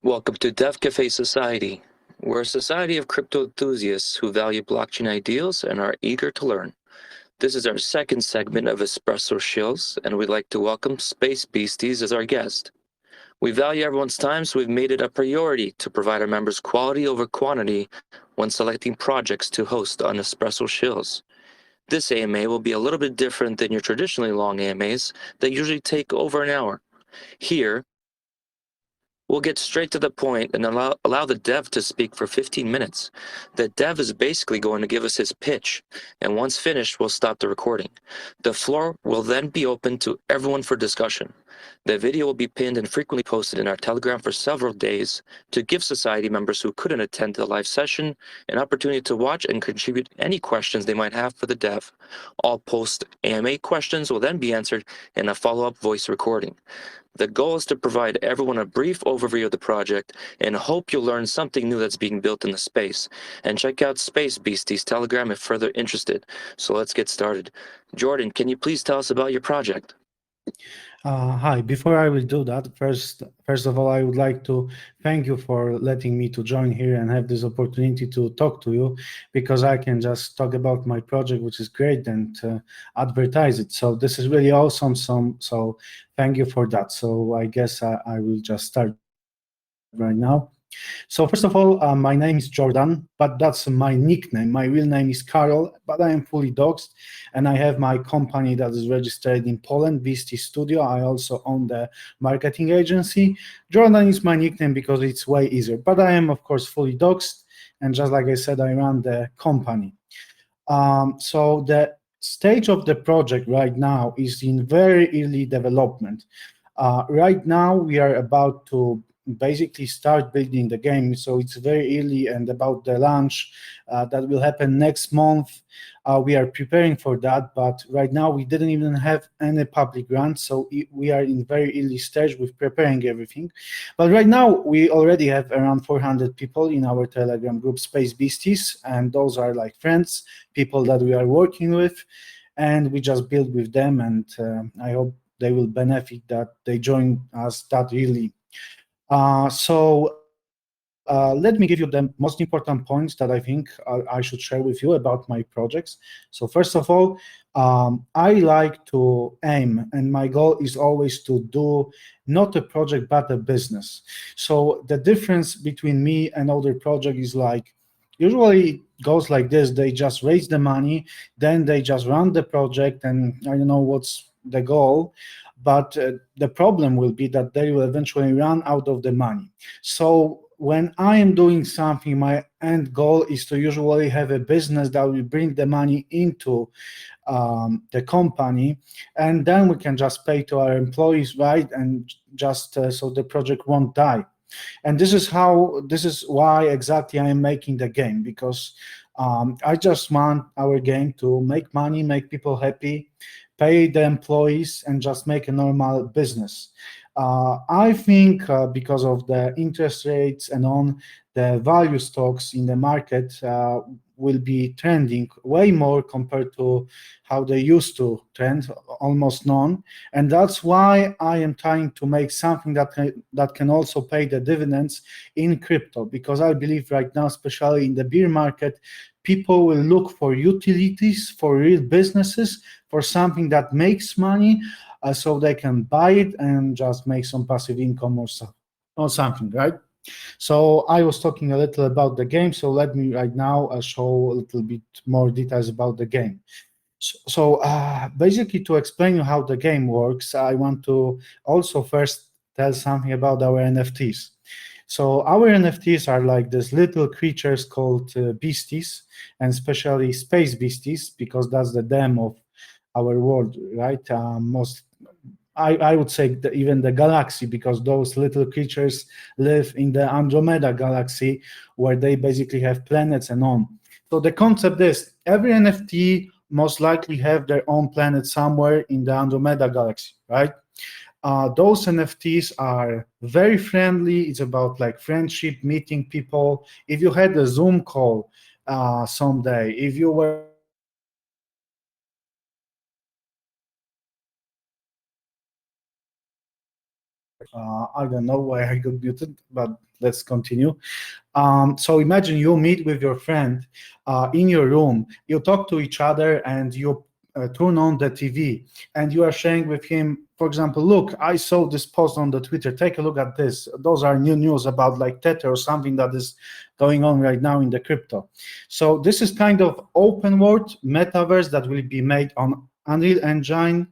Welcome to Def.cafe Society. We're a society of crypto enthusiasts who value blockchain ideals and are eager to learn. This is our second segment of Espresso Shills, and we'd like to welcome Space Beasties as our guest. We value everyone's time, so we've made it a priority to provide our members quality over quantity when selecting projects to host on Espresso Shills. This AMA will be a little bit different than your traditionally long AMAs that usually take over an hour. Here, we'll get straight to the point and allow the dev to speak for 15 minutes. The dev is basically going to give us his pitch, and once finished, we'll stop the recording. The floor will then be open to everyone for discussion. The video will be pinned and frequently posted in our Telegram for several days to give society members who couldn't attend the live session an opportunity to watch and contribute any questions they might have for the dev. All post-AMA questions will then be answered in a follow-up voice recording. The goal is to provide everyone a brief overview of the project and hope you'll learn something new that's being built in the space. And check out Space Beasties Telegram if further interested. So let's get started. Jordan, can you please tell us about your project? Hi, before I will do that, first of all, I would like to thank you for letting me to join here and have this opportunity to talk to you, because I can just talk about my project, which is great, and advertise it. So this is really awesome. So thank you for that. So I guess I will just start right now. So first of all, my name is Jordan, but that's my nickname. My real name is Karol, but I am fully doxed, and I have my company that is registered in Poland, Beastie Studio. I also own the marketing agency. Jordan is my nickname because it's way easier, but I am, of course, fully doxed, and just like I said, I run the company. So the stage of the project right now is in very early development. Right now, we are about to basically start building the game, so it's very early, and about the launch that will happen next month. We are preparing for that, but right now we didn't even have any public grants, so we are in very early stage with preparing everything. But right now we already have around 400 people in our Telegram group Space Beasties, and those are like friends, people that we are working with, and we just build with them, and I hope they will benefit that they join us that early. Let me give you the most important points that I think I should share with you about my projects. So first of all, I like to aim, and my goal is always to do not a project but a business. So the difference between me and other project is like, usually it goes like this: they just raise the money, then they just run the project, and I don't know what's the goal, but the problem will be that they will eventually run out of the money. So when I am doing something, my end goal is to usually have a business that will bring the money into the company, and then we can just pay to our employees, right? And just so the project won't die. And this is why exactly I am making the game, because I just want our game to make money, make people happy, pay the employees, and just make a normal business. I think because of the interest rates and on, the value stocks in the market will be trending way more compared to how they used to trend, almost none. And that's why I am trying to make something that can also pay the dividends in crypto, because I believe right now, especially in the bear market, people will look for utilities, for real businesses, for something that makes money, so they can buy it and just make some passive income or something, right? So I was talking a little about the game, so let me right now show a little bit more details about the game. So basically, to explain you how the game works, I want to also first tell something about our NFTs. So our NFTs are like these little creatures called beasties, and especially space beasties, because that's the theme of our world, right? I would say even the galaxy, because those little creatures live in the Andromeda galaxy, where they basically have planets and on. So the concept is every NFT most likely have their own planet somewhere in the Andromeda galaxy, right? Those NFTs are very friendly. It's about like friendship, meeting people. If you had a Zoom call someday, if you were on a Discord call, if you were on a I don't know why I got muted, but let's continue. So imagine you meet with your friend in your room, you talk to each other, and you turn on the TV, and you are sharing with him, for example, look, I saw this post on the Twitter, take a look at this. Those are new news about like Tether or something that is going on right now in the crypto. So this is kind of open world metaverse that will be made on Unreal Engine,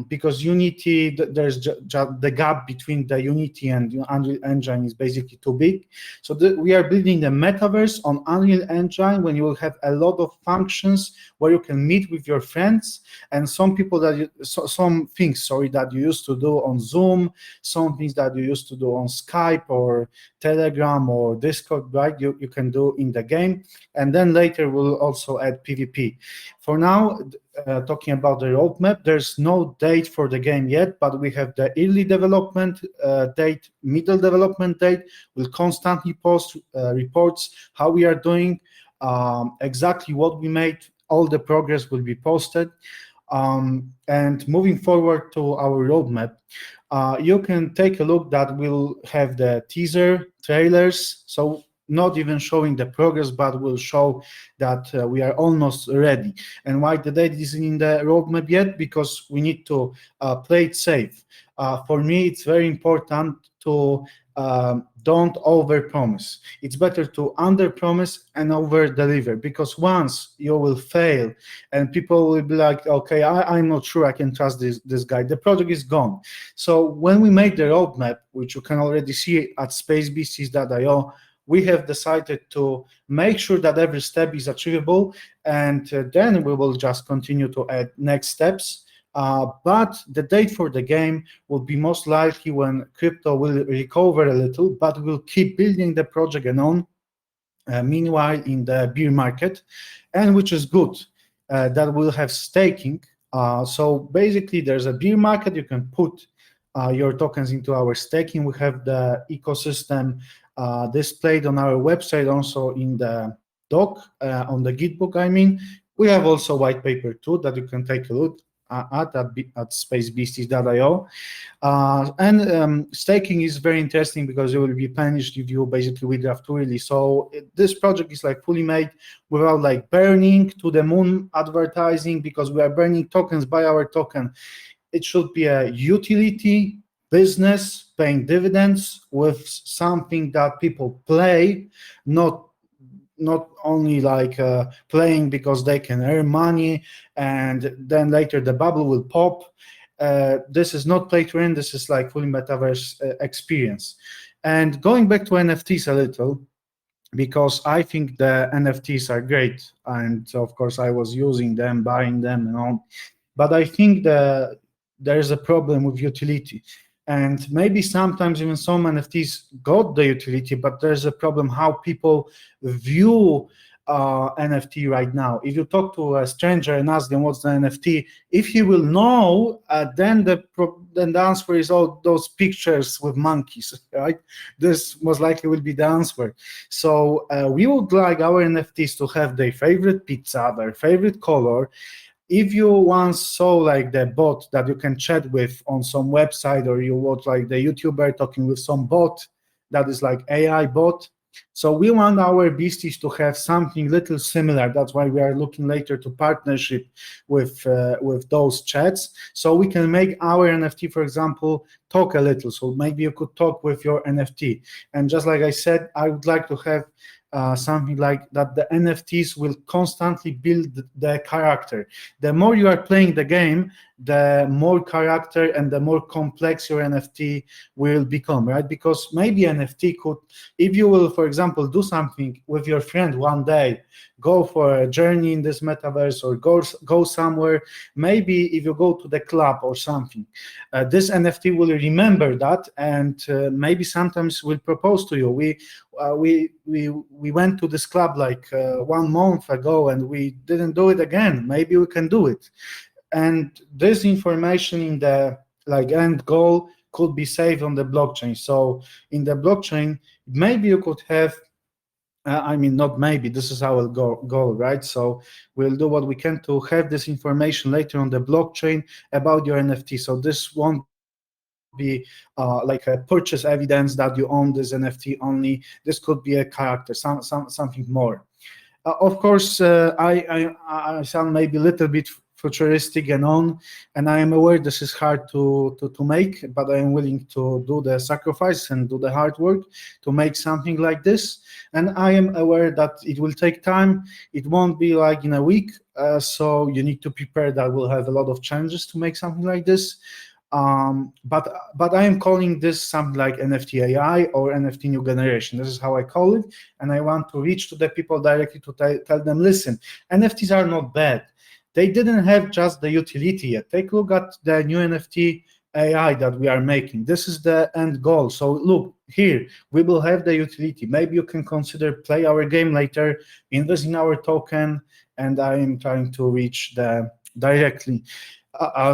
because Unity, there's the gap between the Unity and Unreal Engine is basically too big. So we are building the metaverse on Unreal Engine, when you will have a lot of functions where you can meet with your friends, and some people that some things, sorry, that you used to do on Zoom, some things that you used to do on Skype or Telegram or Discord, right? You can do in the game, and then later we'll also add PvP. For now, talking about the roadmap, there's no date for the game yet, but we have the early development date, middle development date. We'll constantly post reports how we are doing, exactly what we made. All the progress will be posted. And moving forward to our roadmap, you can take a look that we'll have the teaser trailers. So not even showing the progress, but will show that we are almost ready. And why the date isn't in the roadmap yet? Because we need to play it safe. For me, it's very important to don't overpromise. It's better to underpromise and overdeliver, because once you will fail and people will be like, okay, I'm not sure I can trust this guy, the project is gone. So when we made the roadmap, which you can already see at spacebeasties.io, we have decided to make sure that every step is achievable, and then we will just continue to add next steps. But the date for the game will be most likely when crypto will recover a little, but we'll keep building the project and on. Meanwhile, in the bear market, and which is good, that will have staking. So basically, there's a bear market. You can put your tokens into our staking. We have the ecosystem displayed on our website, also in the doc, on the Gitbook. I mean, we have also white paper too that you can take a look at spacebeasties.io. Staking is very interesting because it will be punished if you basically withdraw too early. So this project is like fully made without like burning to the moon advertising, because we are burning tokens by our token. It should be a utility business paying dividends with something that people play, not only like playing because they can earn money and then later the bubble will pop. This is not play to earn, this is like fully metaverse experience. And going back to NFTs a little, because I think the NFTs are great, and of course I was using them, buying them and all, but I think there's a problem with utility. And maybe sometimes even some NFTs got the utility, but there's a problem how people view NFT right now. If you talk to a stranger and ask them what's the NFT, if he will know, then the answer is all those pictures with monkeys, right? This most likely will be the answer. So we would like our NFTs to have their favorite pizza, their favorite color. If you once saw like the bot that you can chat with on some website, or you watch like the YouTuber talking with some bot that is like AI bot, so we want our beasties to have something little similar. That's why we are looking later to partnership with those chats, so we can make our NFT, for example, talk a little. So maybe you could talk with your NFT. And just like I said, I would like to have something like that the NFTs will constantly build the character. The more you are playing the game, the more character and the more complex your NFT will become, right? Because maybe NFT could, if you will, for example, do something with your friend one day, go for a journey in this metaverse, or go somewhere, maybe if you go to the club or something, this NFT will remember that, and maybe sometimes will propose to you. We went to this club like 1 month ago and we didn't do it again. Maybe we can do it. And this information in the like end goal could be saved on the blockchain. So in the blockchain, maybe you could have, I mean, not maybe, this is our goal, right? So we'll do what we can to have this information later on the blockchain about your NFT. So this won't be like a purchase evidence that you own this NFT only. This could be a character, something more. Of course, I sound maybe a little bit futuristic and on, and I am aware this is hard to make, but I am willing to do the sacrifice and do the hard work to make something like this. And I am aware that it will take time. It won't be like in a week, so you need to prepare that we'll have a lot of challenges to make something like this. But I am calling this something like NFT AI or NFT new generation. This is how I call it, and I want to reach to the people directly to tell them, listen, NFTs are not bad. They didn't have just the utility yet. Take a look at the new NFT AI that we are making. This is the end goal. So look here, we will have the utility. Maybe you can consider play our game later, invest in our token, and I am trying to reach the directly.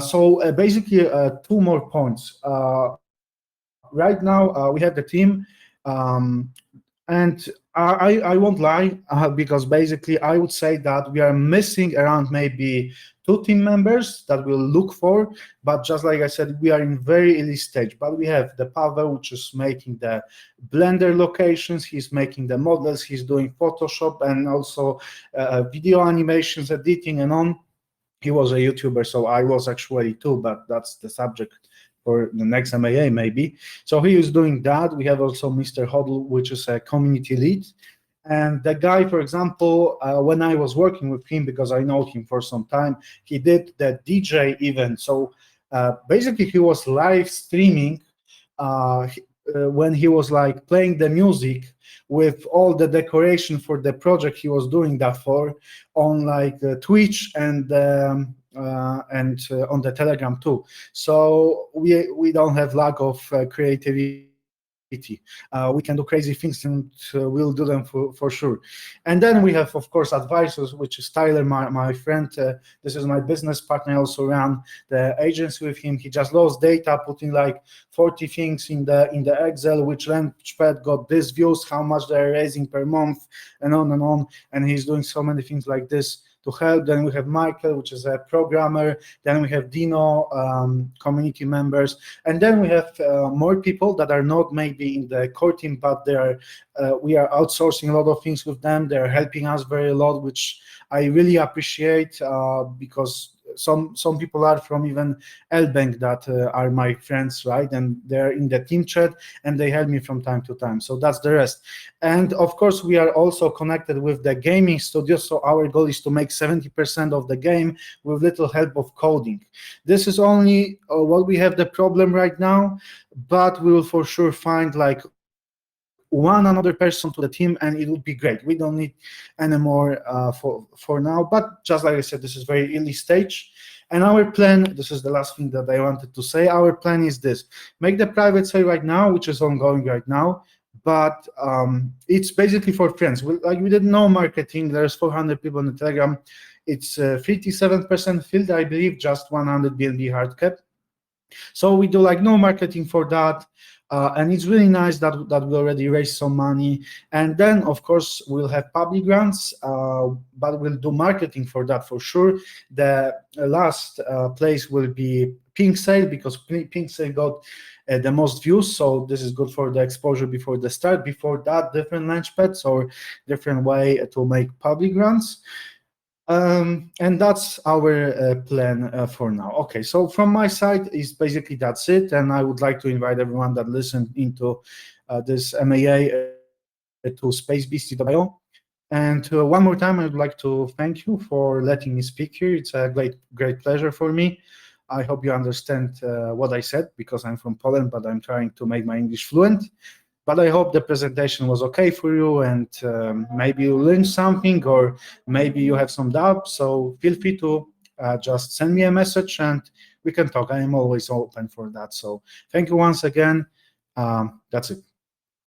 So basically, two more points. Right now, we have the team, and I won't lie, because basically I would say that we are missing around maybe 2 team members that we'll look for. But just like I said, we are in very early stage. But we have the Pavel, which is making the Blender locations. He's making the models. He's doing Photoshop and also video animations, editing, and on. He was a YouTuber, so I was actually too, but that's the subject for the next MAA maybe. So he is doing that. We have also Mr. Hodl, which is a community lead. And the guy, for example, when I was working with him, because I know him for some time, he did the DJ event. So basically he was live streaming when he was like playing the music with all the decoration for the project he was doing that for on like Twitch and on the Telegram too. So we don't have lack of creativity. We can do crazy things, and we'll do them for sure. And then we have, of course, advisors, which is Tyler, my friend. This is my business partner. I also ran the agency with him. He just lost data, putting like 40 things in the Excel, which Launchpad got this views, how much they're raising per month, and on and on. And he's doing so many things like this to help. Then we have Michael, which is a programmer. Then we have Dino, community members. And then we have more people that are not maybe in the core team, but they are. We are outsourcing a lot of things with them. They're helping us very a lot, which I really appreciate, because some people are from even L-Bank that are my friends, right? And they're in the team chat, and they help me from time to time. So that's the rest. And of course, we are also connected with the gaming studio. So our goal is to make 70% of the game with little help of coding. This is only what we have the problem right now, but we will for sure find like one another person to the team, and it would be great. We don't need any more for now, but just like I said, this is very early stage. And our plan, this is the last thing that I wanted to say, our plan is this: make the private sale right now, which is ongoing right now, but it's basically for friends. We did no marketing. There's 400 people on the Telegram. It's 57% filled, I believe, just 100 BNB hard cap. So we do like no marketing for that. And it's really nice that we already raised some money. And then, of course, we'll have public grants, but we'll do marketing for that for sure. The last place will be Pink Sale, because Pink Sale got the most views. So this is good for the exposure before the start. Before that, different launchpads or different way to make public grants. And that's our plan for now. Okay, so from my side is basically that's it, and I would like to invite everyone that listened into this MAA to spacebeasties.io. And one more time, I would like to thank you for letting me speak here. It's a great pleasure for me. I hope you understand what I said, because I'm from Poland, but I'm trying to make my English fluent. But I hope the presentation was okay for you, and maybe you learned something, or maybe you have some doubts. So feel free to just send me a message, and we can talk. I am always open for that. So thank you once again. That's it.